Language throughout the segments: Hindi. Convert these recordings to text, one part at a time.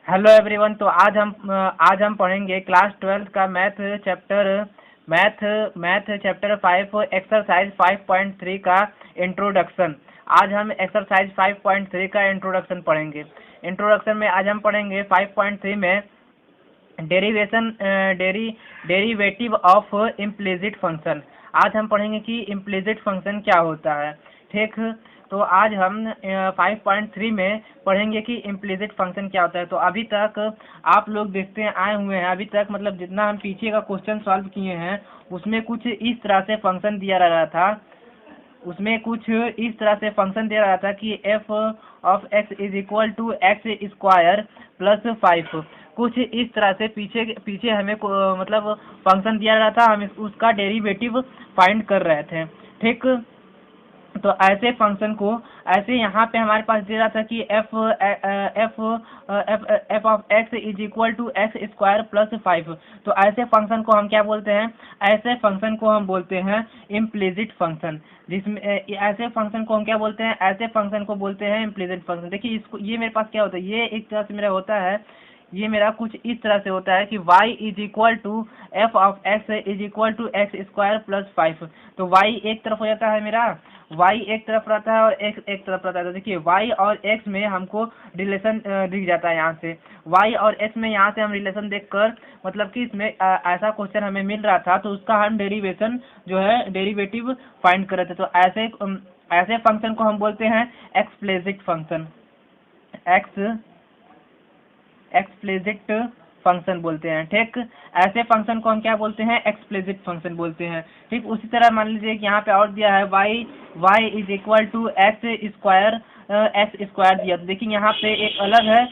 Hello everyone. तो आज हम पढ़ेंगे क्लास 12 का मैथ चैप्टर 5 एक्सरसाइज 5.3 का इंट्रोडक्शन। आज हम एक्सरसाइज 5.3 का इंट्रोडक्शन पढ़ेंगे। इंट्रोडक्शन में आज हम पढ़ेंगे 5.3 में derivation derivative of implicit function. आज हम पढ़ेंगे कि इम्प्लिसिट फंक्शन क्या होता है। ठीक, तो आज हम 5.3 में पढ़ेंगे कि इम्प्लिसिट फंक्शन क्या होता है। तो अभी तक आप लोग देखते आए हुए हैं, अभी तक मतलब जितना हम पीछे का क्वेश्चन सॉल्व किए हैं उसमें कुछ इस तरह से फंक्शन दिया रहा था। उसमें कुछ इस तरह से फंक्शन दे रहा था कि F of X is equal to x square plus 5। कुछ इस तरह से पीछे पीछे हमें मतलब फंक्शन दिया रहा था, हम उसका डेरिवेटिव फाइंड कर रहे थे। ठीक, तो ऐसे फंक्शन को ऐसे यहाँ पे हमारे पास दे रहा था कि F F F F of X is equal to x square plus 5। तो ऐसे फंक्शन को हम क्या बोलते हैं? ऐसे फंक्शन को हम बोलते हैं इम्प्लिसिट फंक्शन। जिसमें ऐसे फंक्शन को हम क्या बोलते हैं? ऐसे फंक्शन को बोलते हैं इम्प्लिसिट फंक्शन। देखिए इसको, ये मेरे पास क्या होता है, ये एक तरह से मेरा होता है, ये मेरा कुछ इस तरह से होता है कि y is equal to F of X is equal to x square plus 5। तो y एक तरफ हो जाता है मेरा, y एक तरफ रहता है और x एक तरफ रहता है। तो देखिए y और x में हमको रिलेशन दिख जाता है यहाँ से। y और x में यहाँ से हम रिलेशन देखकर मतलब कि इसमें ऐसा क्वेश्चन हमें मिल रहा था, तो उसका हम डेरिवेशन जो है डेरिवेटिव फाइंड कर रहे थे। तो ऐसे फंक्शन को हम बोलते हैं एक्सप्लिसिट फंक्शन। एक्सप्लिसिट फंक्शन बोलते हैं। ठीक, ऐसे फंक्शन को हम क्या बोलते हैं? एक्सप्लिसिट फंक्शन बोलते हैं। ठीक, उसी तरह मान लीजिए कि यहाँ पे और दिया है y is equal to x square दिया। तो देखिए यहाँ पे एक अलग है,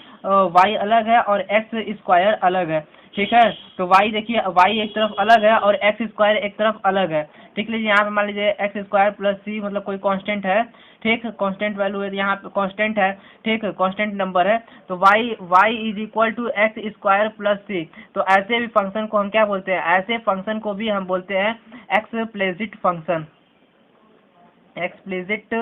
y अलग है और एक्स स्क्वायर अलग है। ठीक है, तो y देखिए y एक तरफ अलग है और एक्स स्क्वायर एक तरफ अलग है। ठीक, लीजिए यहाँ पे मान लीजिए एक्स स्क्वायर प्लस सी मतलब कोई कांस्टेंट है। ठीक, कांस्टेंट वैल्यू है, यहाँ पे कांस्टेंट है। ठीक, कांस्टेंट नंबर है। तो y is equal to x square plus c. तो ऐसे भी फंक्शन को हम क्या बोलते हैं? ऐसे फंक्शन को भी हम बोलते हैं एक्सप्लिसिट फंक्शन। एक्सप्लिसिट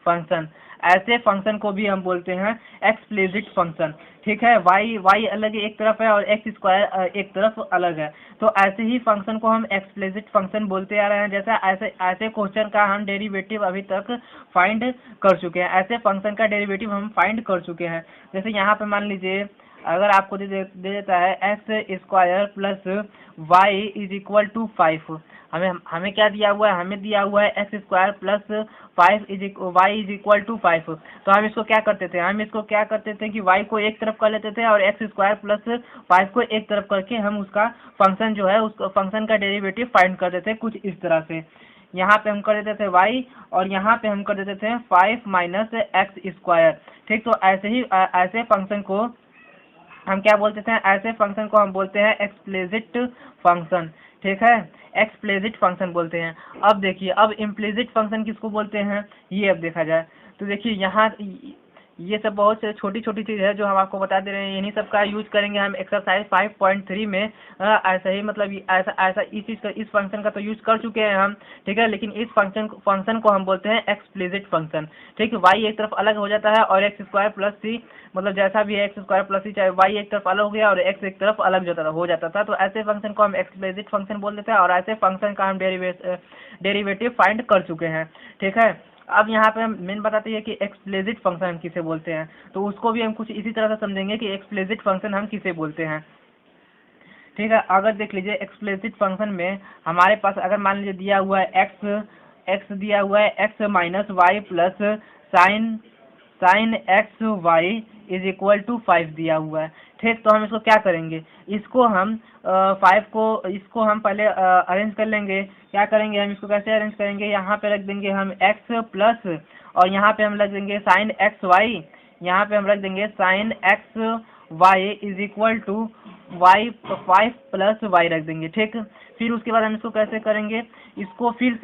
फंक्शन, ऐसे फंक्शन को भी हम बोलते हैं एक्सप्लिसिट फंक्शन। ठीक है, y अलग एक तरफ है और एक्स स्क्वायर एक तरफ अलग है। तो ऐसे ही फंक्शन को हम एक्सप्लिसिट फंक्शन बोलते आ रहे हैं। जैसा ऐसे ऐसे क्वेश्चन का हम डेरिवेटिव अभी तक फाइंड कर चुके हैं, ऐसे फंक्शन का डेरिवेटिव हम फाइंड कर चुके हैं। जैसे यहाँ पे मान लीजिए अगर आपको दे देता है X square plus Y is equal to 5। हमें हमें क्या दिया हुआ है? हमें दिया हुआ है X square plus 5 Y is equal to 5। तो हम इसको क्या करते थे? हम इसको क्या करते थे कि वाई को एक तरफ कर लेते थे और एक्स स्क्वायर प्लस 5 को एक तरफ करके हम उसका फंक्शन जो है उसको फंक्शन का डेरिवेटिव फाइंड करते थे कुछ इस तरह से। यहाँ पे हम कर देते थे y और यहाँ पे हम कर देते थे 5 माइनस एक्स स्क्वायर। ठीक, तो ऐसे ही ऐसे फंक्शन को हम क्या बोलते थे? ऐसे फंक्शन को हम बोलते हैं एक्सप्लिसिट फंक्शन। ठीक है, एक्सप्लिसिट फंक्शन बोलते हैं। अब देखिए, अब इम्प्लिसिट फंक्शन किसको बोलते हैं ये अब देखा जाए तो देखिए यहाँ ये सब बहुत से छोटी छोटी चीज़ है जो हम आपको बता दे रहे हैं। इन्हीं सब का यूज करेंगे हम एक्सरसाइज 5.3 में। ऐसा ही मतलब ऐसा ऐसा इस चीज़ का, इस फंक्शन का तो यूज कर चुके हैं हम। ठीक है, लेकिन इस फंक्शन को हम बोलते हैं एक्सप्लिसिट फंक्शन। ठीक है, वाई एक तरफ अलग हो जाता है और एक्स स्क्वायर प्लस सी मतलब जैसा भी है एक्स स्क्वायर प्लस सी, चाहे वाई एक तरफ अलग हो गया और एक्स एक तरफ अलग हो जाता था। तो ऐसे फंक्शन को हम एक्सप्लिसिट फंक्शन बोल देते हैं और ऐसे फंक्शन का हम डेरिवेटिव फाइंड कर चुके हैं। ठीक है, अब यहाँ पे हम मेन बताते हैं कि एक्सप्लिसिट फंक्शन हम किसे बोलते हैं। तो उसको भी हम कुछ इसी तरह से समझेंगे कि एक्सप्लिसिट फंक्शन हम किसे बोलते हैं। ठीक है, अगर देख लीजिए एक्सप्लिसिट फंक्शन में हमारे पास अगर मान लीजिए दिया हुआ है एक्स दिया हुआ है X minus Y plus sine sine X Y is equal to 5 दिया हुआ है। ठीक, तो हम इसको क्या करेंगे? इसको हम 5 को इसको हम पहले अरेंज कर लेंगे। क्या करेंगे हम? इसको कैसे अरेंज करेंगे? यहाँ पे रख देंगे हम एक्स प्लस और यहाँ पे हम रख देंगे साइन एक्स वाई। यहाँ पे हम रख देंगे sine X Y is equal to Y 5 plus Y रख देंगे। ठीक, फिर उसके बाद हम इसको कैसे करेंगे? इसको फिर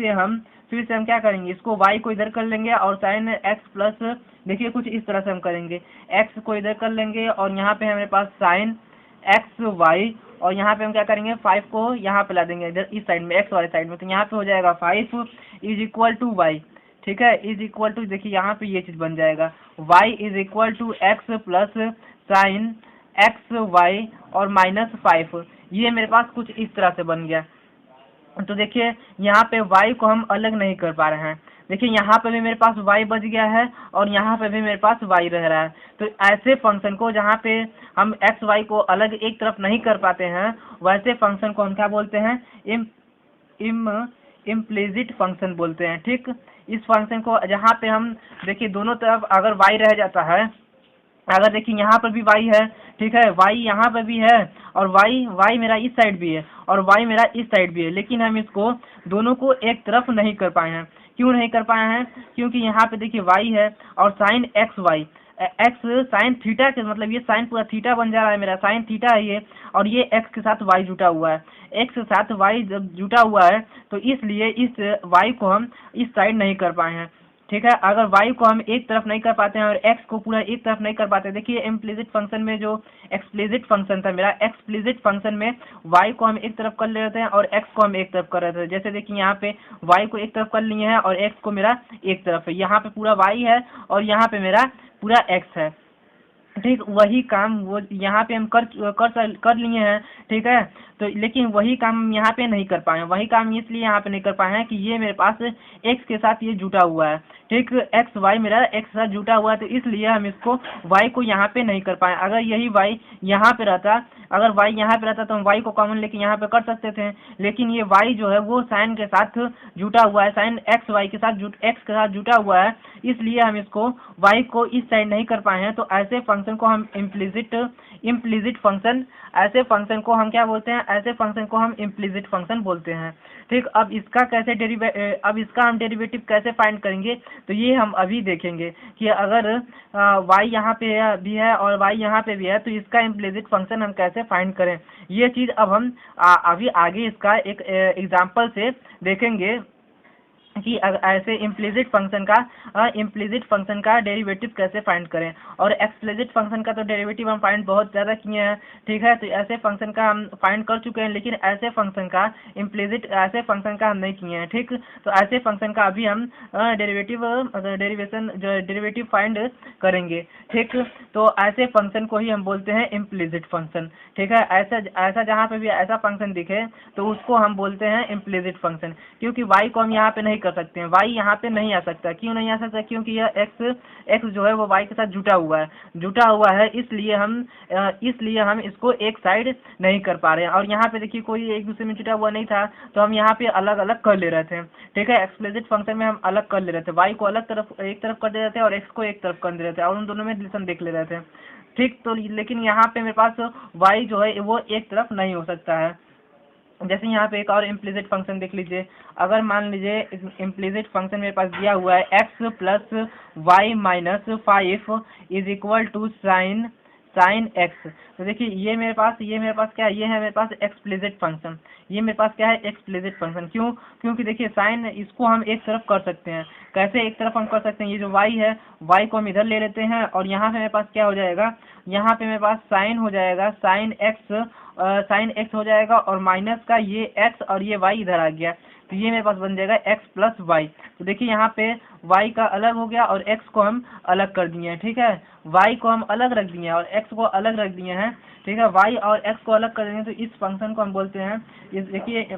से हम क्या करेंगे? इसको y को इधर कर लेंगे और साइन एक्स प्लस, देखिए कुछ इस तरह से हम करेंगे, x को इधर कर लेंगे और यहाँ पे हमारे पास साइन एक्स वाई और यहाँ पे हम क्या करेंगे? 5 को यहाँ पे ला देंगे इधर इस साइड में, x वाले साइड में। तो यहाँ पे हो जाएगा 5 इज इक्वल टू वाई। ठीक है, इज इक्वल टू, देखिए यहाँ पे ये चीज बन जाएगा y is equal to X plus sine XY और -5, ये मेरे पास कुछ इस तरह से बन गया। तो देखिए यहाँ पे y को हम अलग नहीं कर पा रहे हैं। देखिए यहाँ पे भी मेरे पास y बच गया है और यहाँ पे भी मेरे पास y रह रहा है। तो ऐसे फंक्शन को जहाँ पे हम x y को अलग एक तरफ नहीं कर पाते हैं, वैसे फंक्शन को हम क्या बोलते हैं? इम्प्लिसिट फंक्शन बोलते हैं। ठीक, इस फंक्शन को जहाँ पे हम देखिए दोनों तरफ अगर y रह जाता है, अगर देखिए यहाँ पर भी y है, ठीक है, y यहाँ पर भी है और y मेरा इस साइड भी है और y मेरा इस साइड भी है, लेकिन हम इसको दोनों को एक तरफ नहीं कर पाए हैं। क्यों नहीं कर पाए हैं? क्योंकि यहाँ पे देखिए y है और साइन x साइन थीटा के, मतलब ये साइन पूरा थीटा बन जा रहा है, मेरा साइन थीटा है ये, और ये x के साथ y जुटा हुआ है। x के साथ y जब जुटा हुआ है तो इसलिए इस y को हम इस साइड नहीं कर पाए हैं। ठीक है, अगर y को हम एक तरफ नहीं कर पाते हैं और x को पूरा एक तरफ नहीं कर पाते, देखिए इम्प्लिसिट फंक्शन में जो एक्सप्लिसिट फंक्शन था मेरा, एक्सप्लिसिट फंक्शन में y को हम एक तरफ कर लेते हैं और x को हम एक तरफ कर रहे थे। जैसे देखिए यहाँ पे y को एक तरफ कर लिए हैं और x को मेरा एक तरफ है, यहाँ पे पूरा y है और यहाँ पे मेरा पूरा x है। ठीक, वही काम वो यहाँ पे हम कर लिए हैं। ठीक है, तो लेकिन वही काम यहाँ पे नहीं कर पाए। वही काम इसलिए यहाँ पे नहीं कर पाए हैं कि ये मेरे पास x के साथ ये जुटा हुआ है। ठीक, एक्स वाई मेरा x के साथ जुटा हुआ है, तो इसलिए हम इसको y को यहाँ पे नहीं कर पाए। अगर यही y यहाँ पे रहता, अगर y यहाँ पे रहता तो हम y को कॉमन लेके यहाँ पे कर सकते थे, लेकिन ये y जो है वो साइन के साथ जुटा हुआ है, साइन x y के साथ x के साथ जुटा हुआ है, इसलिए हम इसको y को इस साइड नहीं कर पाए हैं। तो ऐसे फंक्शन को हम इम्प्लिसिट फंक्शन, ऐसे फंक्शन को हम क्या बोलते हैं? ऐसे फंक्शन को हम इम्प्लिसिट फंक्शन बोलते हैं। ठीक, अब इसका हम डेरिवेटिव कैसे फाइंड करेंगे, तो ये हम अभी देखेंगे कि अगर y यहाँ पे भी है और y यहाँ पे भी है तो इसका इम्प्लिसिट फंक्शन हम कैसे फाइंड करें। ये चीज़ अब हम अभी आगे इसका एक एग्जाम्पल से देखेंगे कि ऐसे इम्प्लिसिट फंक्शन का डेरिवेटिव कैसे फाइंड करें। और एक्सप्लिसिट फंक्शन का तो डेरिवेटिव हम फाइंड बहुत ज़्यादा किए हैं। ठीक है, तो ऐसे फंक्शन का हम फाइंड कर चुके हैं, लेकिन ऐसे फंक्शन का हम नहीं किए हैं। ठीक, तो ऐसे फंक्शन का अभी हम डेरिवेटिव फाइंड करेंगे। ठीक, तो ऐसे फंक्शन को ही हम बोलते हैं इम्प्लिसिट फंक्शन। ठीक है, ऐसा जहाँ पे भी ऐसा फंक्शन दिखे तो उसको हम बोलते हैं इम्प्लिसिट फंक्शन, क्योंकि y को हम यहाँ पे नहीं कर सकते हैं, y यहाँ पे नहीं आ सकता। क्यों नहीं आ सकता? क्योंकि यह x जो है वो y के साथ जुटा हुआ है, इसलिए हम इसको एक साइड नहीं कर पा रहे हैं। और यहाँ पे देखिए कोई एक दूसरे में जुटा हुआ नहीं था, तो हम यहाँ पे अलग अलग कर ले रहे थे। ठीक है, एक्सप्लिसिट फंक्शन में हम अलग कर ले रहे थे, y को एक तरफ कर दे रहे थे और x को एक तरफ कर दे रहे थे और उन दोनों में रिलेशन देख ले रहे थे। ठीक, तो लेकिन यहाँ पे मेरे पास y जो है वो एक तरफ नहीं हो सकता है। जैसे यहाँ पे एक और इम्प्लिसिट फंक्शन देख लीजिए। अगर मान लीजिए इम्प्लिसिट फंक्शन मेरे पास दिया हुआ है x plus Y minus 5 is equal to sine x, तो देखिए ये मेरे पास क्या है? ये है मेरे पास एक्सप्लिसिट फंक्शन। ये मेरे पास क्या है? Explicit function. क्यों? क्योंकि देखिए साइन, इसको हम एक तरफ कर सकते हैं। कैसे एक तरफ हम कर सकते हैं? ये जो y है, y को हम इधर ले लेते हैं और यहाँ पे मेरे पास क्या हो जाएगा? यहाँ पे मेरे पास साइन हो जाएगा, साइन x हो जाएगा और माइनस का ये x और ये y इधर आ गया, तो ये मेरे पास बन जाएगा x प्लस वाई। तो देखिए यहाँ पे y का अलग हो गया और x को हम अलग कर दिए हैं। ठीक है, y को हम अलग रख दिए हैं और x को अलग रख दिए हैं। ठीक है, y और x को अलग कर देंगे तो इस फंक्शन को हम बोलते हैं, इस देखिए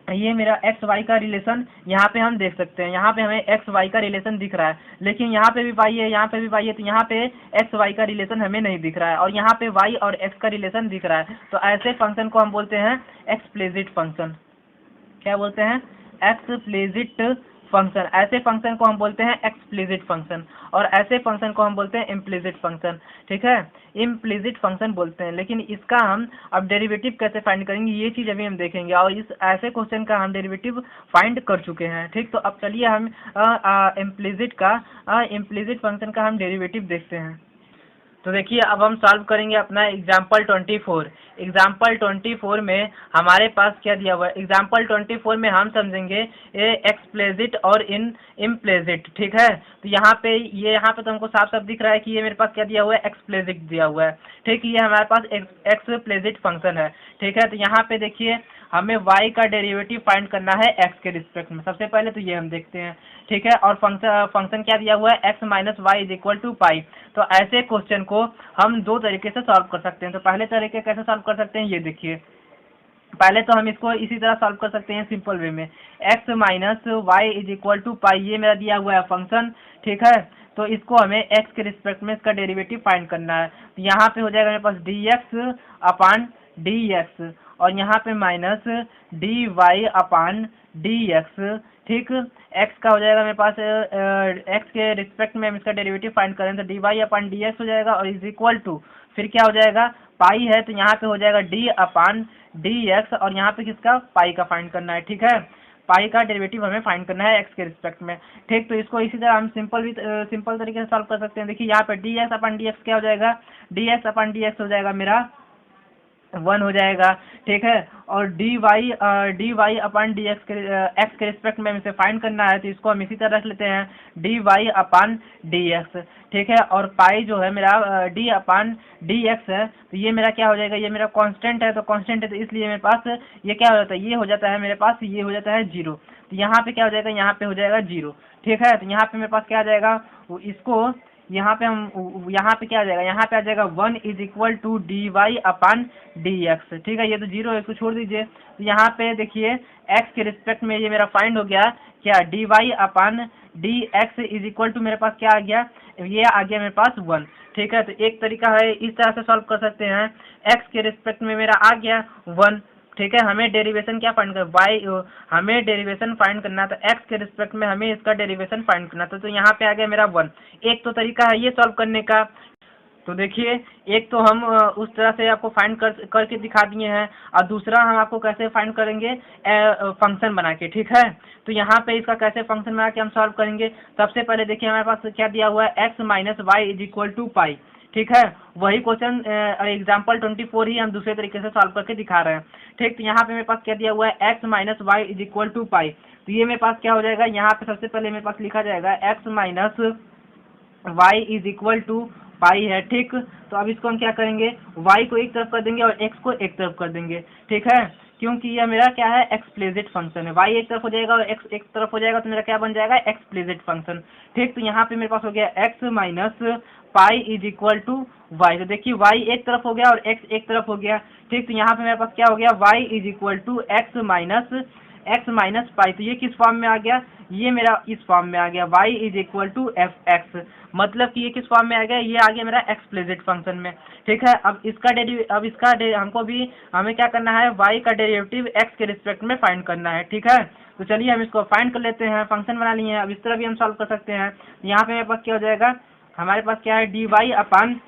ये मेरा एक्स वाई का रिलेशन यहाँ पे हम देख सकते हैं। यहाँ पे हमें एक्स वाई का रिलेशन दिख रहा है, लेकिन यहाँ पे भी वाई है, यहाँ पे भी वाई है, तो यहाँ पे एक्स वाई का रिलेशन हमें नहीं दिख रहा है और यहाँ पे वाई और एक्स का रिलेशन दिख रहा है। तो ऐसे फंक्शन को हम बोलते हैं एक्सप्लिसिट फंक्शन। क्या बोलते हैं? Explicit function. ऐसे फंक्शन को हम बोलते हैं एक्सप्लिसिट फंक्शन और ऐसे फंक्शन को हम बोलते हैं इम्प्लिसिट फंक्शन। ठीक है, इम्प्लिसिट फंक्शन बोलते हैं, लेकिन इसका हम अब डेरिवेटिव कैसे फाइंड करेंगे ये चीज़ अभी हम देखेंगे और इस ऐसे क्वेश्चन का हम डेरिवेटिव फाइंड कर चुके हैं। ठीक, तो अब चलिए हम इम्प्लिसिट फंक्शन का हम डेरिवेटिव देखते हैं। तो देखिए अब हम सॉल्व करेंगे अपना एग्जाम्पल 24। एग्जाम्पल 24 में हमारे पास क्या दिया हुआ है। एग्जाम्पल 24 में हम समझेंगे एक्सप्लिसिट और इम्प्लिसिट, ठीक है। तो यहाँ पे तो हमको साफ साफ दिख रहा है कि ये मेरे पास क्या दिया हुआ है, एक्सप्लिसिट दिया हुआ है, ठीक। ये हमारे पास एक्सप्लिसिट फंक्शन है, ठीक है। तो यहाँ पे देखिए हमें y का डेरिवेटिव फाइंड करना है x के रिस्पेक्ट में। सबसे पहले तो ये हम देखते हैं, ठीक है। और फंक्शन क्या दिया हुआ है, x minus y is equal to pi. तो ऐसे क्वेश्चन को हम दो तरीके से सॉल्व कर सकते हैं। तो पहले तरीके कैसे सॉल्व कर सकते हैं, ये देखिए। पहले तो हम इसको इसी तरह सॉल्व कर सकते हैं सिंपल वे में, x minus y is equal to pi, ये मेरा दिया हुआ है फंक्शन, ठीक है। तो इसको हमें x के रिस्पेक्ट में इसका डेरिवेटिव फाइंड करना है। तो यहाँ पे हो जाएगा मेरे पास dx अपान dx, और यहाँ पे माइनस dy अपान dx, ठीक। x का हो जाएगा मेरे पास x के रिस्पेक्ट में हम इसका डेरिवेटिव फाइंड करें तो dy अपान dx हो जाएगा, और इज इक्वल टू फिर क्या हो जाएगा, पाई है तो यहाँ पे हो जाएगा d अपान dx, और यहाँ पे किसका, पाई का फाइंड करना है, ठीक है। पाई का डेरिवेटिव हमें फाइंड करना है x के रिस्पेक्ट में, ठीक। तो इसको इसी तरह हम सिंपल तरीके से सॉल्व कर सकते हैं। देखिए यहाँ पे dx अपान dx क्या हो जाएगा, dx अपान dx हो जाएगा मेरा 1 हो जाएगा, ठीक है। और dy अपान dx के x के रिस्पेक्ट में इसे फाइंड करना है, तो इसको हम इसी तरह रख लेते हैं dy अपान dx, ठीक है। और पाई जो है मेरा d अपान dx है, तो ये मेरा क्या हो जाएगा, ये मेरा कांस्टेंट है, तो कांस्टेंट है तो इसलिए मेरे पास ये क्या हो जाता है, ये हो जाता है मेरे पास, ये हो जाता है 0। तो यहाँ पे क्या हो जाएगा, यहाँ पे हो जाएगा 0, ठीक है। तो यहाँ पे मेरे पास क्या आ जाएगा, इसको यहाँ पे यहाँ पे क्या आ जाएगा, यहाँ पे आ जाएगा 1 is equal to dy upon dx, ठीक है। ये तो 0 है, इसको छोड़ दीजिए। तो यहाँ पे देखिए x के रिस्पेक्ट में ये मेरा फाइंड हो गया क्या, dy upon dx is equal to मेरे पास क्या आ गया, ये आ गया मेरे पास 1, ठीक है। तो एक तरीका है, इस तरह से सॉल्व कर सकते हैं। x के रिस्पेक्ट में मेरा आ गया 1, ठीक है। हमें डेरिवेशन क्या फाइंड करना, हमें डेरिवेशन फाइंड करना था, x के रिस्पेक्ट में हमें इसका डेरिवेशन फाइंड करना था। तो यहाँ पे आ गया मेरा 1। एक तो तरीका है ये सॉल्व करने का। तो देखिए एक तो हम उस तरह से आपको फाइंड करके दिखा दिए हैं, और दूसरा हम आपको कैसे फाइंड करेंगे, फंक्शन बना के, ठीक है। तो यहाँ पे इसका कैसे फंक्शन बना के हम सॉल्व करेंगे। सबसे पहले देखिए हमारे पास क्या दिया हुआ है, x minus y is equal to pi, ठीक है। वही क्वेश्चन एग्जाम्पल 24 ही हम दूसरे तरीके से सॉल्व करके दिखा रहे हैं, ठीक। तो यहाँ पे मेरे पास क्या दिया हुआ है, x minus y is equal to pi. तो ये मेरे पास क्या हो जाएगा, यहाँ पे सबसे पहले मेरे पास लिखा जाएगा x minus y is equal to pi है, ठीक। तो अब इसको हम क्या करेंगे, y को एक तरफ कर देंगे और x को एक तरफ कर देंगे, ठीक है। क्योंकि यह मेरा क्या है, एक्सप्लिसिट फंक्शन है। y एक तरफ हो जाएगा और x एक तरफ हो जाएगा, तो मेरा क्या बन जाएगा, एक्सप्लिसिट फंक्शन, ठीक। तो यहाँ पे मेरे पास हो गया x minus pi is equal to Y. तो देखिए y एक तरफ हो गया और x एक तरफ हो गया, ठीक। तो यहाँ पे मेरे पास क्या हो गया, y is equal to x minus pi. तो ये किस फॉर्म में आ गया, ये मेरा इस फॉर्म में आ गया, y is equal to F X, मतलब कि ये किस फॉर्म में आ गया, ये आ गया मेरा एक्सप्लिसिट फंक्शन में, ठीक है। अब इसका हमें क्या करना है, y का डेरिवेटिव x के रिस्पेक्ट में फाइंड करना है, ठीक है। तो चलिए हम इसको फाइंड कर लेते हैं, फंक्शन बना लिए हैं। अब इस तरह भी हम सॉल्व कर सकते हैं। यहाँ पे मेरे पास क्या हो जाएगा, हमारे पास क्या है, dy अपान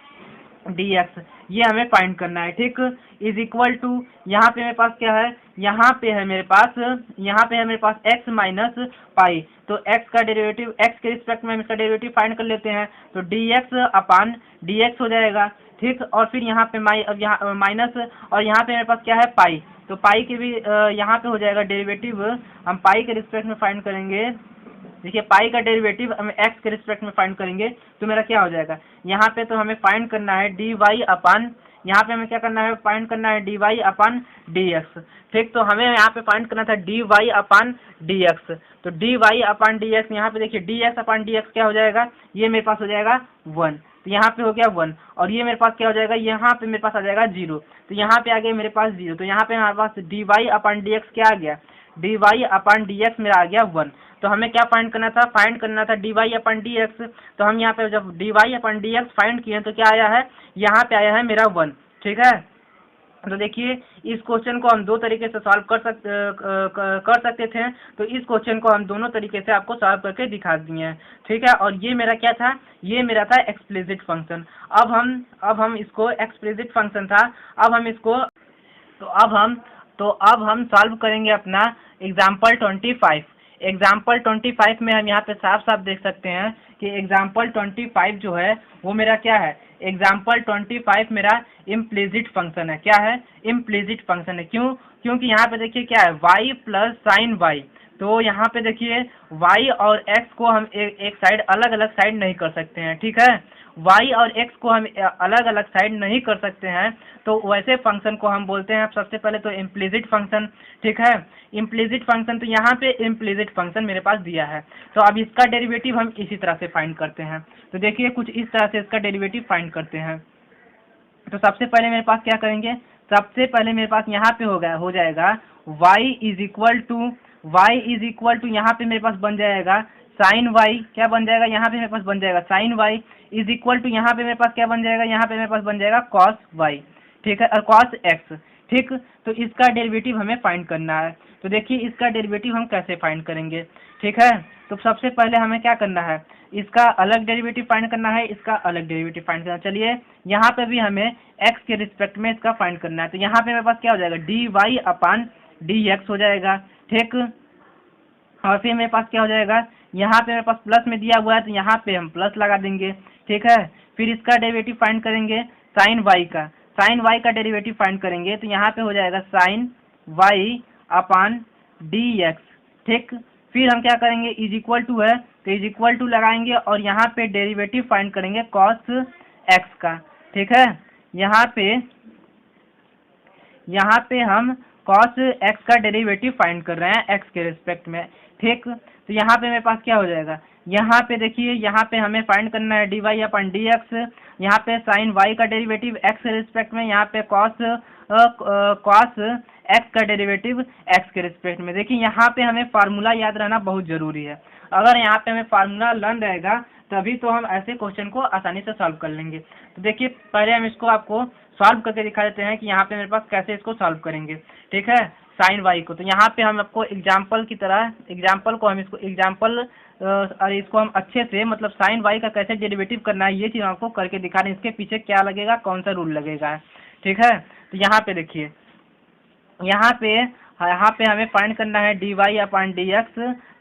dx, ये हमें फाइंड करना है, ठीक। इज इक्वल टू यहाँ पे मेरे पास क्या है, यहाँ पे है मेरे पास x माइनस पाई। तो x का डेरिवेटिव, x के रिस्पेक्ट में हम इसका डेरिवेटिव फाइंड कर लेते हैं। तो dx अपान dx हो जाएगा, ठीक। और फिर यहाँ पे माइनस, और यहाँ पे मेरे पास क्या है, पाई। तो पाई के भी यहाँ पे हो जाएगा डेरिवेटिव, हम पाई के रिस्पेक्ट में फाइंड करेंगे। देखिए पाई का डेरिवेटिव हम x के रिस्पेक्ट में फाइंड करेंगे, तो मेरा क्या हो जाएगा, यहाँ पे तो हमें फाइंड करना है dy अपान, यहाँ पे हमें क्या करना है, फाइंड करना है dy अपान dx, ठीक। तो हमें यहाँ पे फाइंड करना था dy अपान dx। तो dy अपान dx, यहाँ पे देखिए dx अपान dx क्या हो जाएगा, ये मेरे पास हो जाएगा 1। तो यहाँ पे हो गया 1, और ये मेरे पास क्या हो जाएगा, यहाँ पे मेरे पास आ जाएगा 0। तो यहाँ पे आ गया मेरे पास 0। तो यहाँ पे हमारे पास dy अपान dx क्या आ गया, dy अपान dx मेरा आ गया 1। तो हमें क्या फाइंड करना था, dy अपान dx। तो हम यहाँ पे जब dy अपान dx फाइंड किए तो क्या आया है, यहाँ पे आया है मेरा 1, ठीक है। तो देखिए इस क्वेश्चन को हम दो तरीके से सॉल्व कर सकते थे। तो इस क्वेश्चन को हम दोनों तरीके से आपको सॉल्व करके दिखा दिए हैं, ठीक है। और ये मेरा क्या था, ये मेरा था एक्सप्लिसिट फंक्शन। अब हम इसको, एक्सप्लिसिट फंक्शन था, अब हम इसको, तो अब हम सॉल्व करेंगे अपना एग्जाम्पल 25। एग्जाम्पल 25 में हम यहाँ पे साफ साफ देख सकते हैं कि एग्जाम्पल 25 जो है वो मेरा क्या है, एग्जाम्पल 25 मेरा इम्प्लीसिट फंक्शन है। क्या है, इम्प्लीसिट फंक्शन है। क्यों, क्योंकि यहाँ पे देखिए क्या है, y प्लस साइन वाई। तो यहाँ पे देखिए y और x को हम एक साइड अलग अलग साइड नहीं कर सकते हैं, ठीक है, y और x को हम अलग अलग साइड नहीं कर सकते हैं। तो वैसे फंक्शन को हम बोलते हैं सबसे पहले तो इम्प्लीसिट फंक्शन, ठीक है, इम्प्लीसिट फंक्शन। तो यहाँ पे इम्प्लीसिट फंक्शन मेरे पास दिया है, तो अब इसका डेरिवेटिव हम इसी तरह से फाइंड करते हैं। तो देखिए कुछ इस तरह से इसका डेरिवेटिव फाइंड करते हैं। तो सबसे पहले मेरे पास क्या करेंगे, सबसे पहले मेरे पास यहाँ पे हो जाएगा y इज इक्वल टू यहाँ पे मेरे पास बन जाएगा साइन वाई। क्या बन जाएगा, यहाँ पे मेरे पास बन जाएगा sine Y is equal to यहाँ पे मेरे पास क्या बन जाएगा, यहाँ पे मेरे पास बन जाएगा कॉस वाई, ठीक है, और कॉस एक्स, ठीक। तो इसका डेरिवेटिव हमें फाइंड करना है। तो देखिए इसका डेरिवेटिव हम कैसे फाइंड करेंगे, ठीक है। तो सबसे पहले हमें क्या करना है, इसका अलग डेरिवेटिव फाइंड करना है, इसका अलग डेरिवेटिव फाइंड करना है। चलिए यहाँ पे भी हमें x के रिस्पेक्ट में इसका फाइंड करना है। तो यहाँ पे मेरे पास क्या हो जाएगा, D Y upon D x हो जाएगा, ठीक। और फिर मेरे पास क्या हो जाएगा, यहाँ पे मेरे पास प्लस में दिया हुआ है तो यहाँ पे हम प्लस लगा देंगे, ठीक है। फिर इसका डेरिवेटिव फाइंड करेंगे साइन वाई का, साइन वाई का डेरिवेटिव फाइंड करेंगे तो यहाँ पे हो जाएगा sine Y upon D x, ठीक। फिर हम क्या करेंगे, इज इक्वल टू है तो इज इक्वल टू लगाएंगे और यहाँ पे डेरिवेटिव फाइंड करेंगे कॉस एक्स का, ठीक है। यहाँ पे हम कॉस एक्स का डेरिवेटिव फाइंड कर रहे हैं एक्स के रिस्पेक्ट में, ठीक। तो यहाँ पे मेरे पास क्या हो जाएगा, यहाँ पे देखिए यहाँ पे हमें फाइंड करना है डी वाई अपन डी एक्स, यहाँ पे साइन वाई का डेरिवेटिव एक्स के रिस्पेक्ट में, यहाँ पे कॉस एक्स का डेरिवेटिव एक्स के रिस्पेक्ट में। देखिए यहाँ पे हमें फार्मूला याद रहना बहुत ज़रूरी है। अगर यहाँ पे हमें फार्मूला लर्न रहेगा तभी तो हम ऐसे क्वेश्चन को आसानी से सॉल्व कर लेंगे। तो देखिए पहले हम इसको आपको सॉल्व करके दिखा देते हैं कि यहाँ पे मेरे पास कैसे इसको सॉल्व करेंगे, ठीक है, साइन वाई को। तो यहाँ पे हम आपको एग्जाम्पल की तरह इसको हम अच्छे से मतलब साइन वाई का कैसे डेरिवेटिव करना है ये चीज़ आपको करके दिखा रहे हैं, इसके पीछे क्या लगेगा, कौन सा रूल लगेगा, ठीक है। तो यहाँ पे देखिए यहाँ पे हमें फाइंड करना है D Y upon D x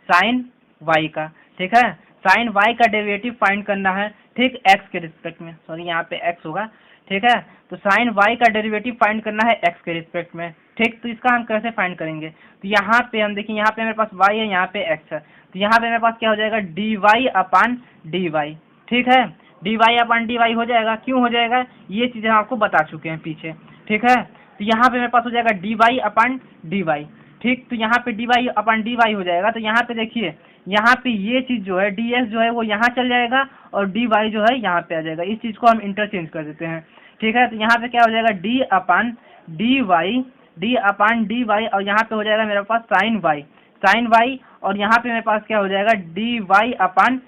sign Y का, ठीक है, साइन वाई का डेरिवेटिव फाइंड करना है, ठीक, एक्स के रिस्पेक्ट में, सॉरी यहाँ पे एक्स होगा, ठीक है। तो साइन वाई का डेरिवेटिव फाइंड करना है एक्स के रिस्पेक्ट में, ठीक। तो इसका हम कैसे फाइंड करेंगे, तो यहाँ पे हम देखिए यहाँ पे मेरे पास वाई है, यहाँ पे एक्स है, तो यहाँ पे मेरे पास क्या हो जाएगा D Y upon D Y, ठीक है, D Y upon D Y हो जाएगा। क्यों हो जाएगा, ये चीज़ें आपको बता चुके हैं पीछे, ठीक है। तो यहाँ पे मेरे पास हो जाएगा D Y upon D Y, ठीक। तो यहाँ पे D Y upon D Y हो जाएगा। तो यहाँ पे देखिए यहाँ पे ये चीज़ जो है डी एक्स जो है वो यहाँ चल जाएगा और डी वाई जो है यहाँ पे आ जाएगा। इस चीज़ को हम इंटरचेंज कर देते हैं, ठीक है। तो यहाँ पे क्या हो जाएगा डी अपान डी वाई और यहाँ पे हो जाएगा मेरे पास साइन वाई और यहाँ पे मेरे पास क्या हो जाएगा डी वाई अपान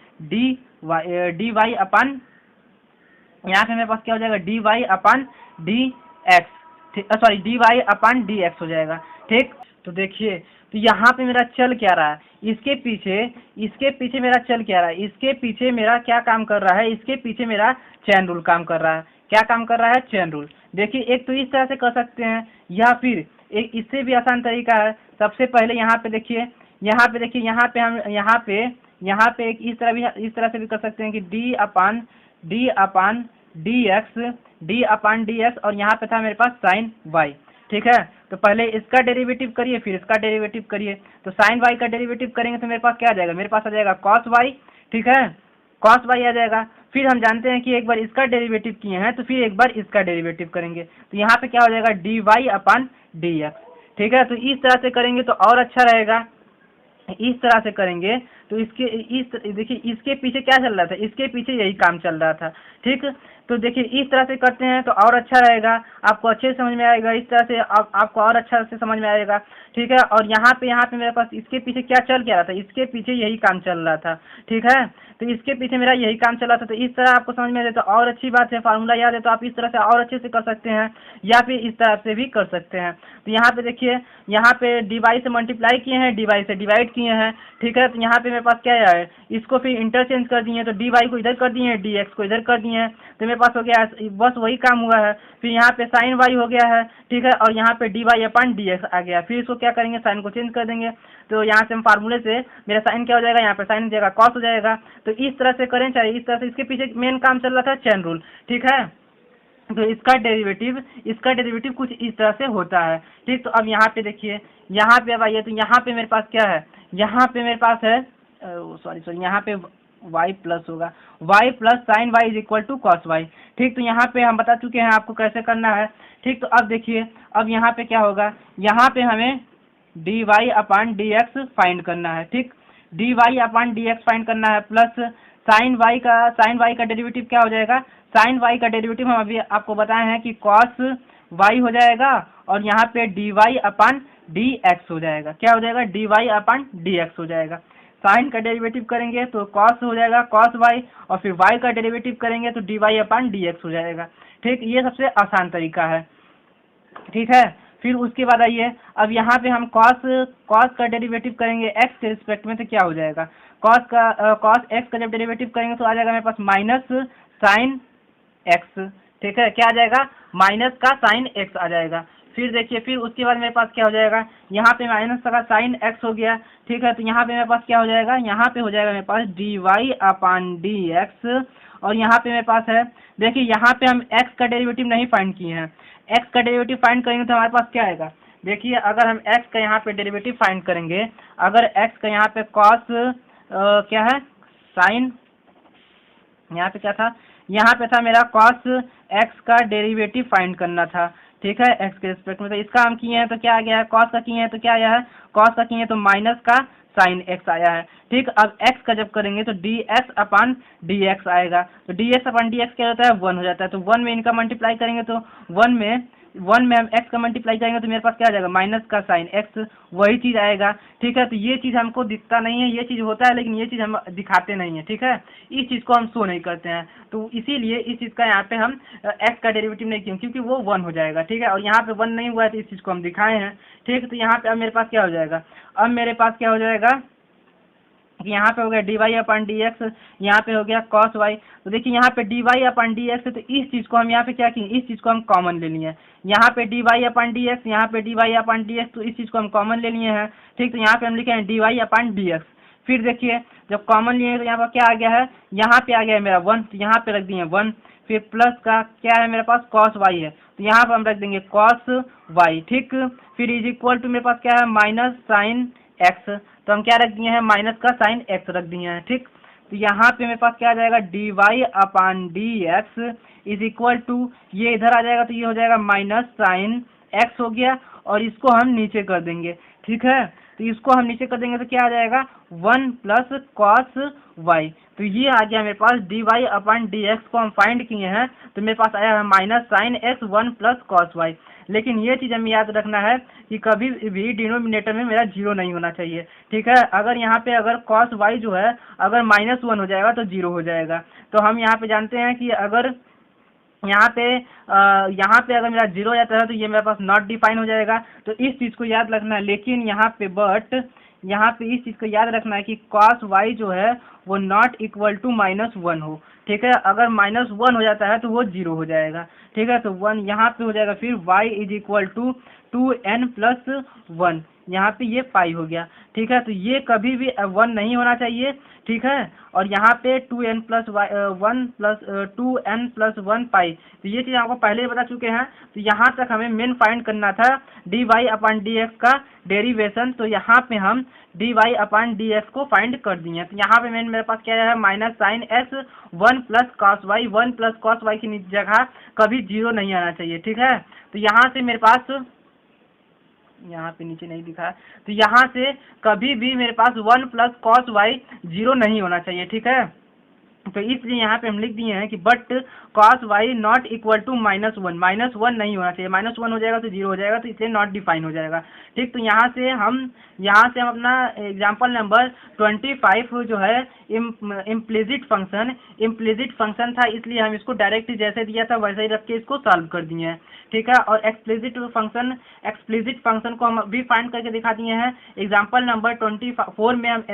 यहाँ पे मेरे पास क्या हो जाएगा D Y upon D x, sorry d Y upon D x हो जाएगा, ठीक। तो देखिए तो यहाँ पे मेरा चल क्या रहा है, इसके पीछे मेरा चल क्या रहा है, इसके पीछे मेरा क्या काम कर रहा है, इसके पीछे मेरा चेन रूल काम कर रहा है। क्या काम कर रहा है, चेन रूल। देखिए एक तो इस तरह से कर सकते हैं या फिर एक इससे भी आसान तरीका है। सबसे पहले यहाँ पे देखिए यहाँ पे एक इस तरह से भी कर सकते हैं कि डी अपान डी एक्स और यहाँ पे था मेरे पास साइन वाई, ठीक है। तो पहले इसका डेरिवेटिव करिए फिर इसका डेरिवेटिव करिए। तो साइन वाई का डेरिवेटिव करेंगे तो मेरे पास क्या आ जाएगा, मेरे पास आ जाएगा कॉस वाई, ठीक है, कॉस वाई आ जाएगा। फिर हम जानते हैं कि एक बार इसका डेरिवेटिव किए हैं तो फिर एक बार इसका डेरिवेटिव करेंगे तो यहाँ पे क्या हो जाएगा D Y upon D x, ठीक है। तो इस तरह से करेंगे तो और अच्छा रहेगा। इस तरह से करेंगे तो देखिए इसके पीछे क्या चल रहा था, इसके पीछे यही काम चल रहा था, ठीक। तो देखिए इस तरह से करते हैं तो और अच्छा रहेगा, आपको अच्छे से समझ में आएगा। इस तरह से आपको और अच्छा से समझ में आएगा, ठीक है। और यहाँ पे मेरे पास इसके पीछे क्या चल क्या रहा था, इसके पीछे यही काम चल रहा था, ठीक है। तो इसके पीछे मेरा यही काम चल रहा था। तो इस तरह आपको समझ में आए तो और अच्छी बात है, फार्मूला याद है तो आप इस तरह से और अच्छे से कर सकते हैं या फिर इस तरह से भी कर सकते हैं। तो यहाँ पे देखिए यहाँ पे डी वाई से मल्टीप्लाई किए हैं, डी वाई से डिवाइड किए हैं, ठीक है। तो यहाँ पे मेरे पास क्या है, इसको फिर इंटरचेंज कर दिए तो डी वाई को इधर कर दिए हैं, डी एक्स को इधर कर दिए हैं। तो मेरे पास हो गया, बस वही काम हुआ है। फिर यहाँ पे साइन वाई हो गया है, ठीक है, और यहाँ पे डी वाई अपन डी एक्स आ गया। फिर इसको क्या करेंगे, साइन को चेंज कर देंगे। तो यहाँ से हम फार्मूले से मेरा साइन क्या हो जाएगा, यहाँ पे साइन हो जाएगा कॉस हो जाएगा। तो इस तरह से करें चाहे इस तरह से, इसके पीछे मेन काम चल रहा था चेन रूल, ठीक है। तो इसका डेरिवेटिव कुछ इस तरह से होता है, ठीक। तो अब यहाँ पे देखिए, यहाँ पे अब आइए, तो यहाँ पे मेरे पास क्या है, यहाँ पे मेरे पास है सॉरी यहाँ पे y प्लस होगा, y plus sine Y is equal to cos Y, ठीक। तो यहाँ पे हम बता चुके हैं आपको कैसे करना है, ठीक। तो अब देखिए, अब यहाँ पे क्या होगा, यहाँ पे हमें D Y upon D x find करना है, ठीक। D Y upon D x find करना है, प्लस साइन वाई का डेरिवेटिव क्या हो जाएगा, साइन वाई का डेरिवेटिव हम अभी आपको बताए हैं कि कॉस वाई हो जाएगा, और यहाँ पे D Y upon D x हो जाएगा। क्या हो जाएगा, D Y upon D x हो जाएगा। साइन का डेरिवेटिव करेंगे तो कॉस हो जाएगा कॉस वाई, और फिर वाई का डेरिवेटिव करेंगे तो D Y upon D x हो जाएगा, ठीक। ये सबसे आसान तरीका है, ठीक है। फिर उसके बाद आइए, अब यहाँ पे हम कॉस का डेरिवेटिव करेंगे एक्स के रिस्पेक्ट में, तो क्या हो जाएगा, कॉस एक्स का जब डेरिवेटिव करेंगे तो आ जाएगा मेरे पास माइनस साइन एक्स, ठीक है। क्या आ जाएगा, माइनस का साइन एक्स आ जाएगा। फिर देखिए, फिर उसके बाद मेरे पास क्या हो जाएगा, यहाँ पे माइनस का साइन एक्स हो गया, ठीक है। तो यहाँ पे मेरे पास क्या हो जाएगा, यहाँ पे हो जाएगा मेरे पास D Y upon D x, और यहाँ पे मेरे पास है, देखिए यहाँ पे हम एक्स का डेरिवेटिव नहीं फाइंड किए हैं। एक्स का डेरिवेटिव फाइंड करेंगे तो हमारे पास क्या आएगा, देखिए अगर हम एक्स का यहाँ पे डेरिवेटिव फाइंड करेंगे, अगर एक्स का यहाँ पे कॉस क्या है, साइन, यहाँ पे क्या था, यहाँ पे था मेरा कॉस एक्स का डेरिवेटिव फाइंड करना था, ठीक है, एक्स के रिस्पेक्ट में। तो इसका हम किए हैं तो क्या आ गया है, कॉस का किए हैं तो क्या आया है, कॉस का किए हैं तो माइनस का साइन एक्स आया है, ठीक। अब एक्स का जब करेंगे तो डी एक्स अपान डी एक्स आएगा, तो डी एक्स अपान डी एक्स क्या होता है, 1 हो जाता है। तो 1 में इनका मल्टीप्लाई करेंगे तो 1 में हम एक्स का मल्टीप्लाई करेंगे तो मेरे पास क्या आ जाएगा, माइनस का साइन एक्स, वही चीज़ आएगा, ठीक है। तो ये चीज़ हमको दिखता नहीं है, ये चीज़ होता है लेकिन ये चीज़ हम दिखाते नहीं है, ठीक है, इस चीज़ को हम शो नहीं करते हैं। तो इसीलिए इस चीज़ का यहाँ पे हम एक्स का डेरिवेटिव नहीं किए, क्योंकि वो 1 हो जाएगा, ठीक है। और यहाँ पे 1 नहीं हुआ है तो इस चीज़ को हम दिखाए हैं, ठीक। तो यहाँ पे अब मेरे पास क्या हो जाएगा, अब मेरे पास क्या हो जाएगा कि यहाँ पे हो गया D Y upon D x, यहाँ पे हो गया कॉस वाई। तो देखिए यहाँ पे D Y upon D x है, तो इस चीज़ को हम यहाँ पे क्या किए, इस चीज़ को हम कॉमन ले लिए हैं। यहाँ पे D Y upon D x, यहाँ पे D Y upon D x, तो इस चीज़ को हम कॉमन ले लिए हैं, ठीक। तो यहाँ पे हम लिखे हैं D Y upon D x. फिर देखिए जब कॉमन लिए तो यहाँ पर क्या आ गया है, यहाँ पे आ गया है मेरा 1, तो यहाँ पे रख दिए 1। फिर प्लस का क्या है मेरे पास, कॉस वाई है, तो यहाँ पर हम रख देंगे कॉस वाई, ठीक। फिर इज इक्वल टू मेरे पास क्या है, माइनस साइन एक्स, तो हम क्या रख दिए हैं, माइनस का साइन एक्स रख दिए हैं, ठीक। तो यहाँ पे मेरे पास क्या आ जाएगा, D Y upon D x is equal to, ये इधर आ जाएगा तो ये हो जाएगा माइनस साइन एक्स हो गया, और इसको हम नीचे कर देंगे, ठीक है। तो इसको हम नीचे कर देंगे तो क्या आ जाएगा, 1 प्लस कॉस वाई। तो ये आ गया मेरे पास D Y upon D X को हम फाइंड किए हैं, तो मेरे पास आया है minus sine X 1 plus cos Y. लेकिन ये चीज़ हमें याद रखना है कि कभी भी डिनोमिनेटर में मेरा 0 नहीं होना चाहिए, ठीक है। अगर यहाँ पे अगर कॉस वाई जो है अगर -1 हो जाएगा तो 0 हो जाएगा। तो हम यहाँ पे जानते हैं कि अगर यहाँ पे अगर मेरा 0 हो जाता है तो ये मेरे पास नॉट डिफाइन हो जाएगा। तो इस चीज़ को याद रखना है। लेकिन यहाँ पे इस चीज़ को याद रखना है कि कॉस वाई जो है वो नॉट इक्वल टू -1 हो, ठीक है। अगर -1 हो जाता है तो वो 0 हो जाएगा, ठीक है। तो 1 यहाँ पे हो जाएगा। फिर y is equal to 2n plus 1, यहाँ पे ये पाई हो गया, ठीक है। तो ये कभी भी 1 नहीं होना चाहिए, ठीक है। और यहाँ पे 2n प्लस 1 पाई, तो ये चीज़ आपको पहले ही बता चुके हैं। तो यहाँ तक हमें मेन फाइंड करना था D Y upon D X का डेरिवेशन। तो यहाँ पे हम D Y upon D X को फाइंड कर दिए। तो यहाँ पे मेरे पास क्या है, minus sine X 1 plus cos Y, 1 plus cos Y की जगह कभी 0 नहीं आना चाहिए, ठीक है। तो यहाँ से मेरे पास, यहाँ पे नीचे नहीं दिखा, तो यहाँ से कभी भी मेरे पास 1 प्लस कॉस वाई 0 नहीं होना चाहिए, ठीक है। तो इसलिए यहाँ पे हम लिख दिए हैं कि but cos Y not equal to -1 नहीं होना चाहिए। -1 हो जाएगा तो 0 हो जाएगा, तो इसलिए नॉट डिफाइन हो जाएगा, ठीक। तो यहाँ से हम अपना एग्जाम्पल नंबर 25 जो है इम्प्लिसिट फंक्शन था, इसलिए हम इसको डायरेक्ट जैसे दिया था वैसे ही रख के इसको सॉल्व कर दिए हैं, ठीक है। और एक्सप्लिसिट फंक्शन को हम भी फाइंड करके दिखा दिए हैं। एग्जाम्पल नंबर 24 में हम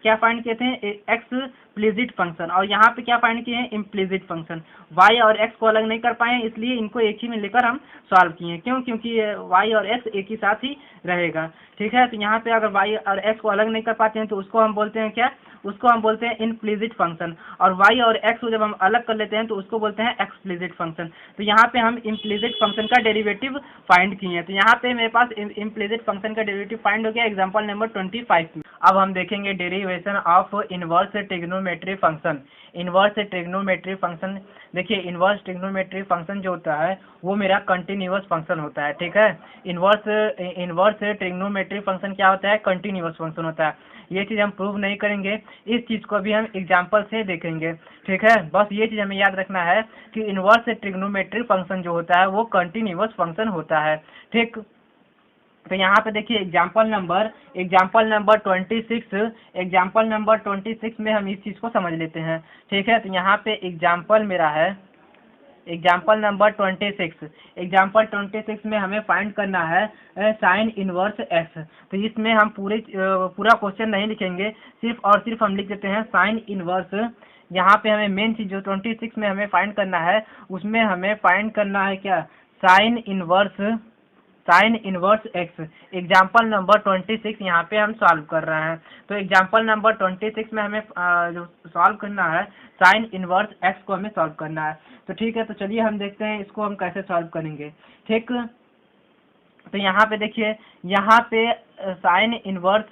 क्या फाइंड किए थे, एक्सप्लिसिट फंक्शन, और यहाँ पे क्या फाइंड किए हैं, इम्प्लिसिट फंक्शन। वाई और एक्स को अलग नहीं कर पाए इसलिए इनको एक ही में लेकर हम सॉल्व किए। क्यों, क्योंकि वाई और एक्स एक ही साथ ही रहेगा। ठीक है, तो यहाँ पे अगर वाई और एक्स को अलग नहीं कर पाते हैं तो उसको हम बोलते हैं क्या, उसको हम बोलते हैं इम्प्लिसिट फंक्शन। और वाई और एक्स को जब हम अलग कर लेते हैं तो उसको बोलते हैं एक्सप्लिसिट फंक्शन। तो यहाँ पे हम इम्प्लिसिट फंक्शन का डेरिवेटिव फाइंड किए हैं। तो यहाँ पे मेरे पास इम्प्लिसिट फंक्शन का डेरिवेटिव फाइंड हो गया एग्जांपल नंबर 25 में। अब हम देखेंगे derivation of inverse trigonometry function. Inverse trigonometry function, देखिए इनवर्स ट्रिग्नोमेट्री फंक्शन जो होता है वो मेरा कंटिन्यूअस फंक्शन होता है। ठीक है, इनवर्स ट्रिग्नोमेट्री फंक्शन क्या होता है, कंटिन्यूअस फंक्शन होता है। ये चीज़ हम प्रूव नहीं करेंगे, इस चीज़ को भी हम एग्जाम्पल से देखेंगे। ठीक है, बस ये चीज़ हमें याद रखना है कि इनवर्स ट्रिग्नोमेट्री फंक्शन जो होता है वो कंटिन्यूअस फंक्शन होता है। ठीक, तो यहाँ पे देखिए एग्जाम्पल नंबर 26 में हम इस चीज़ को समझ लेते हैं। ठीक है, तो यहाँ पे एग्जाम्पल मेरा है एग्जाम्पल नंबर 26 में हमें फाइंड करना है साइन इनवर्स एक्स। तो इसमें हम पूरा क्वेश्चन नहीं लिखेंगे, सिर्फ और सिर्फ हम लिख देते हैं साइन इनवर्स। यहाँ पे हमें मेन चीज जो 26 में हमें फाइंड करना है उसमें हमें फाइंड करना है क्या, sine inverse x. Example number 26 यहाँ पे हम सॉल्व कर रहे हैं। तो एग्जाम्पल नंबर 26 में हमें जो सॉल्व करना है साइन इनवर्स एक्स को हमें सॉल्व करना है। तो ठीक है, तो चलिए हम देखते हैं इसको हम कैसे सॉल्व करेंगे। ठीक, तो यहाँ पे देखिए, यहाँ पे साइन इनवर्स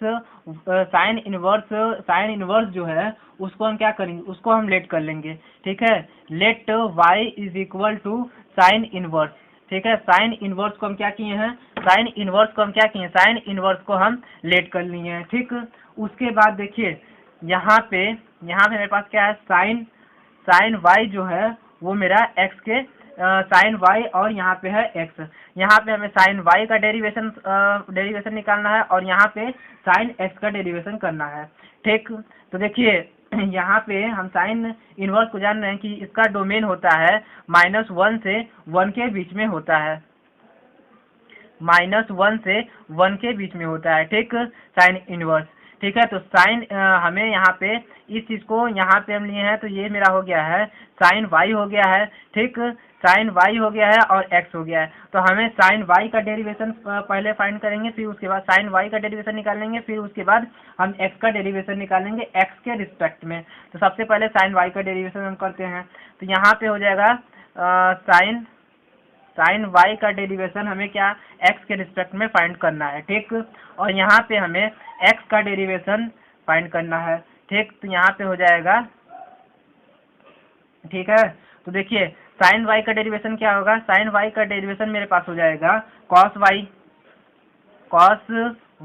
जो है उसको हम क्या करेंगे, उसको हम लेट कर लेंगे। ठीक है, let y is equal to sine inverse. ठीक है, साइन इनवर्स को हम क्या किए हैं, साइन इनवर्स को हम लेट कर लिए हैं। ठीक, उसके बाद देखिए यहाँ पे मेरे पास क्या है, साइन y जो है वो मेरा x के साइन y और यहाँ पे है x। यहाँ पे हमें साइन y का डेरिवेशन निकालना है और यहाँ पे साइन x का डेरिवेशन करना है। ठीक, तो देखिए यहाँ पे हम साइन इनवर्स को जान रहे हैं कि इसका डोमेन होता है -1 से 1 के बीच में होता है, -1 से 1 के बीच में होता है। ठीक, साइन इनवर्स। ठीक है, तो साइन हमें यहाँ पे इस चीज़ को यहाँ पे हम लिए हैं, तो ये मेरा हो गया है साइन y हो गया है। ठीक, साइन y हो गया है और x हो गया है। तो हमें साइन y का डेरिवेशन पहले फाइंड करेंगे, फिर उसके बाद साइन y का डेरिवेशन निकालेंगे, फिर उसके बाद हम x का डेरिवेशन निकालेंगे x के रिस्पेक्ट में। तो सबसे पहले साइन y का डेरिवेशन हम करते हैं। तो यहाँ पे हो जाएगा साइन y का डेरिवेशन हमें क्या, x के रिस्पेक्ट में फाइंड करना है। ठीक, और यहाँ पे हमें x का डेरिवेशन फाइंड करना है। ठीक, तो यहाँ पे हो जाएगा, ठीक है, तो देखिए साइन y का डेरिवेशन क्या होगा, साइन y का डेरिवेशन मेरे पास हो जाएगा कॉस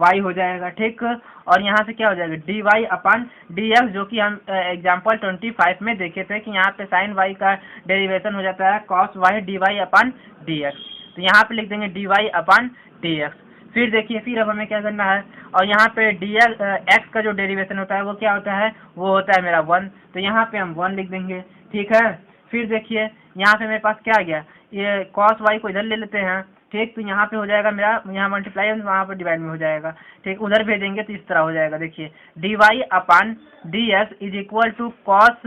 y हो जाएगा। ठीक, और यहाँ से क्या हो जाएगा, dy अपॉन dx, जो कि हम एग्जाम्पल 25 में देखे थे कि यहाँ पे साइन y का डेरिवेशन हो जाता है cos y dy upon dx। तो यहाँ पे लिख देंगे dy अपॉन dx। फिर देखिए, फिर अब हमें क्या करना है, और यहाँ पे x का जो डेरिवेशन होता है वो क्या होता है, वो होता है मेरा 1। तो यहाँ पे हम 1 लिख देंगे। ठीक है, फिर देखिए यहाँ पे मेरे पास क्या आ गया, ये कॉस y को इधर ले लेते हैं। ठीक, तो यहाँ पे हो जाएगा मेरा, यहाँ मल्टीप्लाई वहाँ पर डिवाइड में हो जाएगा। ठीक, उधर भेजेंगे तो इस तरह हो जाएगा। देखिए dy upon dx is equal to cos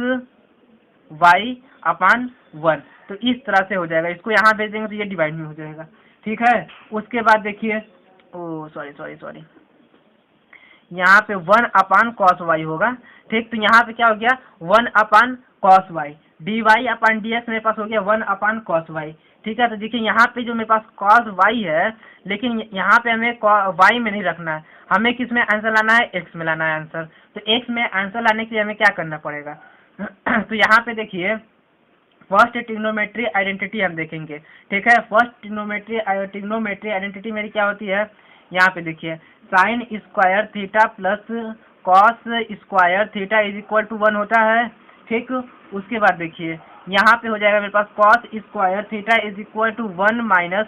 y upon 1। तो इस तरह से हो जाएगा, इसको यहाँ भेज देंगे तो ये डिवाइड में हो जाएगा। ठीक है, उसके बाद देखिए, सॉरी यहाँ पे 1 अपान कॉस y होगा। ठीक, तो यहाँ पे क्या हो गया, 1 अपान cos y, dy upon dx मेरे पास हो गया 1 अपान कॉस y। ठीक है, तो देखिए यहाँ पे जो मेरे पास कॉस y है, लेकिन यहाँ पे हमें y में नहीं रखना है, हमें किस में आंसर लाना है, x में लाना है आंसर। तो x में आंसर लाने के लिए हमें क्या करना पड़ेगा तो यहाँ पे देखिए फर्स्ट ट्रिग्नोमेट्री आइडेंटिटी हम देखेंगे। ठीक है, फर्स्ट ट्रिग्नोमेट्री आइडेंटिटी मेरी क्या होती है, यहाँ पे देखिए sine square theta plus cos square theta is equal to 1 होता है। ठीक, उसके बाद देखिए यहाँ पे हो जाएगा मेरे पास cos square theta is equal to 1 minus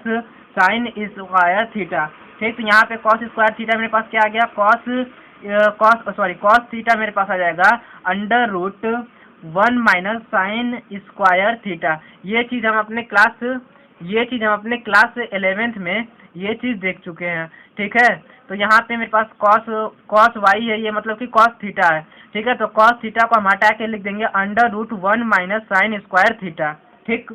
sine square theta. ठीक, तो यहाँ पे कॉस स्क्वायर थीटा मेरे पास क्या आ गया, कॉस थीटा मेरे पास आ जाएगा under root 1 minus sine square theta. ये चीज़ हम अपने क्लास 11th में ये चीज़ देख चुके हैं। ठीक है, तो यहाँ पे मेरे पास कॉस कॉस वाई है, ये मतलब कि कॉस थीटा है। ठीक है, तो कॉस थीटा को हम हटा के लिख देंगे √1 माइनस साइन स्क्वायर थीटा। ठीक,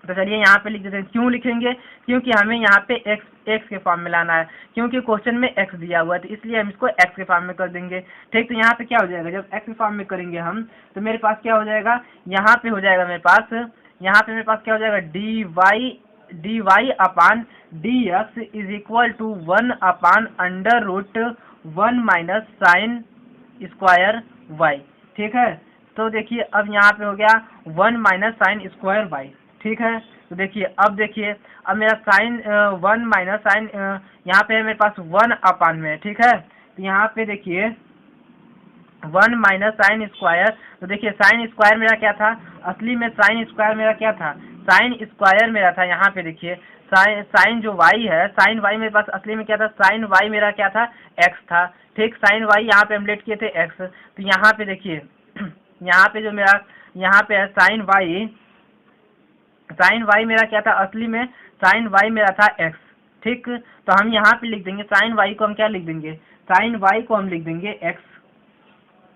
तो चलिए यहाँ पे लिख देते हैं। क्यों लिखेंगे? क्योंकि हमें यहाँ पे एक्स के फॉर्म में लाना है, क्योंकि क्वेश्चन में एक्स दिया हुआ है, तो इसलिए हम इसको एक्स के फॉर्म में कर देंगे। ठीक, तो यहाँ पे क्या हो जाएगा, जब एक्स के फॉर्म में करेंगे हम, तो मेरे पास क्या हो जाएगा, यहाँ पे हो जाएगा मेरे पास क्या हो जाएगा, dy upon D x is equal to 1 upon √1 minus sine square y. ठीक है, तो देखिए अब यहाँ पे हो गया 1 माइनस साइन स्क्वायर वाई। ठीक है, तो देखिए अब मेरा साइन 1 माइनस साइन यहाँ पे है मेरे पास 1 अपान में। ठीक है, तो यहाँ पे देखिए 1 माइनस साइन स्क्वायर, तो देखिए साइन स्क्वायर मेरा क्या था, असली में साइन स्क्वायर मेरा क्या था, साइन स्क्वायर मेरा था। यहाँ पे देखिए साइन जो वाई है, साइन वाई मेरे पास असली में क्या था, साइन वाई मेरा क्या था, एक्स था। ठीक, साइन वाई यहाँ पे हम लेट किए थे एक्स, तो यहाँ पे देखिए यहाँ पे जो मेरा यहाँ पे है साइन वाई मेरा क्या था, असली में साइन वाई मेरा था एक्स। ठीक, तो हम यहाँ पे लिख देंगे साइन वाई को हम क्या लिख देंगे, साइन वाई को हम लिख देंगे एक्स।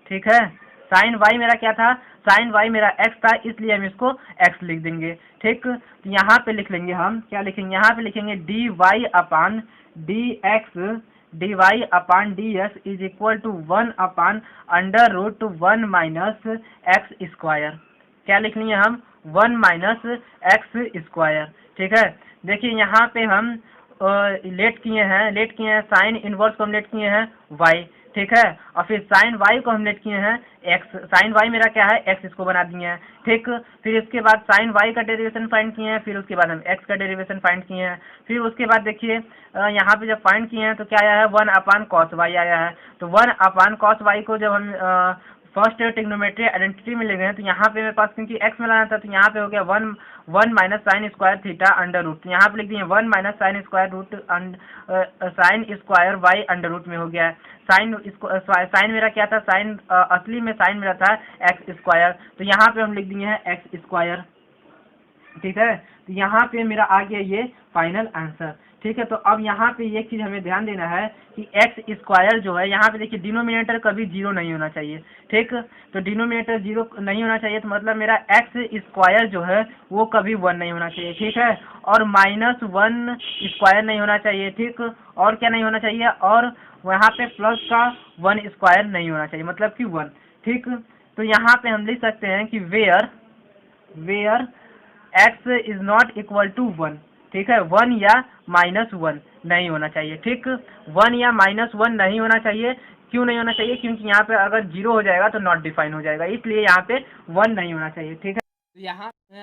ठीक है, साइन वाई मेरा क्या था, साइन वाई मेरा एक्स था, इसलिए हम इसको एक्स लिख देंगे। ठीक, तो यहाँ पे लिख लेंगे हम, क्या लिखेंगे, यहाँ पे लिखेंगे d Y upon D x is equal to 1 upon √1 minus x square. क्या लिख लिए हम, 1 माइनस एक्स स्क्वायर। ठीक है, देखिए यहाँ पे हम लेट किए हैं साइन इनवर्स को हम लेट किए हैं वाई। ठीक है, और फिर साइन वाई को हम लेट किए हैं एक्स, साइन वाई मेरा क्या है एक्स, इसको बना दिए हैं। ठीक, फिर इसके बाद साइन वाई का डेरिवेशन फाइंड किए हैं, फिर उसके बाद हम एक्स का डेरिवेशन फाइंड किए हैं। फिर उसके बाद देखिए यहाँ पे जब फाइंड किए हैं तो क्या आया है, 1 अपान कॉस वाई आया है। तो 1 अपान कॉस वाई को जब हम फर्स्ट ट्रिग्नोमेट्री आइडेंटिटी में ले गए हैं, तो यहाँ पे मेरे पास क्योंकि एक्स में लाना था, तो यहाँ पे हो गया 1 minus sine square theta under root, तो यहाँ पे लिख दिए 1 minus sine square root sine square y under root में हो गया है। साइन मेरा क्या था, साइन असली में साइन मेरा था एक्स स्क्वायर, तो यहाँ पे हम लिख दिए हैं एक्स स्क्वायर। ठीक है, तो यहाँ पे मेरा आ गया ये फाइनल आंसर। ठीक है, तो अब यहाँ पे एक चीज़ हमें ध्यान देना है कि एक्स स्क्वायर जो है, यहाँ पे देखिए डिनोमिनेटर कभी जीरो नहीं होना चाहिए। ठीक, तो डिनोमिनेटर जीरो नहीं होना चाहिए, तो मतलब मेरा एक्स स्क्वायर जो है वो कभी 1 नहीं होना चाहिए। ठीक है, और -1 स्क्वायर नहीं होना चाहिए। ठीक, और क्या नहीं होना चाहिए, और वहाँ पे प्लस का 1 स्क्वायर नहीं होना चाहिए, मतलब कि 1। ठीक, तो यहाँ पे हम लिख सकते हैं कि where x is not equal to 1। ठीक है, 1 या -1 नहीं होना चाहिए। ठीक, 1 या -1 नहीं होना चाहिए। क्यों नहीं होना चाहिए, क्योंकि यहाँ पे अगर जीरो हो जाएगा तो नॉट डिफाइन हो जाएगा, इसलिए यहाँ पे 1 नहीं होना चाहिए। ठीक है,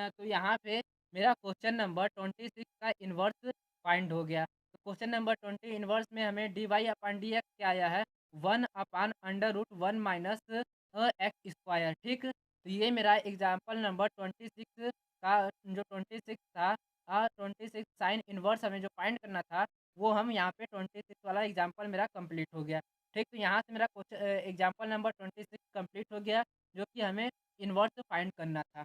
तो यहाँ पे मेरा क्वेश्चन नंबर 26 का इन्वर्स फाइंड हो गया। तो क्वेश्चन नंबर 20 इन्वर्स में हमें dy अपान डी एक्स क्या आया है, 1 अपान √1 माइनस एक्स स्क्वायर। ठीक, तो ये मेरा एग्जाम्पल नंबर 26 का जो 26 था, 26 साइन इनवर्स हमें जो फाइंड करना था, वो हम यहाँ पे 26 वाला एग्जाम्पल मेरा कंप्लीट हो गया। ठीक, तो यहाँ से मेरा क्वेश्चन एग्जाम्पल नंबर 26 कंप्लीट हो गया, जो कि हमें इनवर्स फाइंड करना था।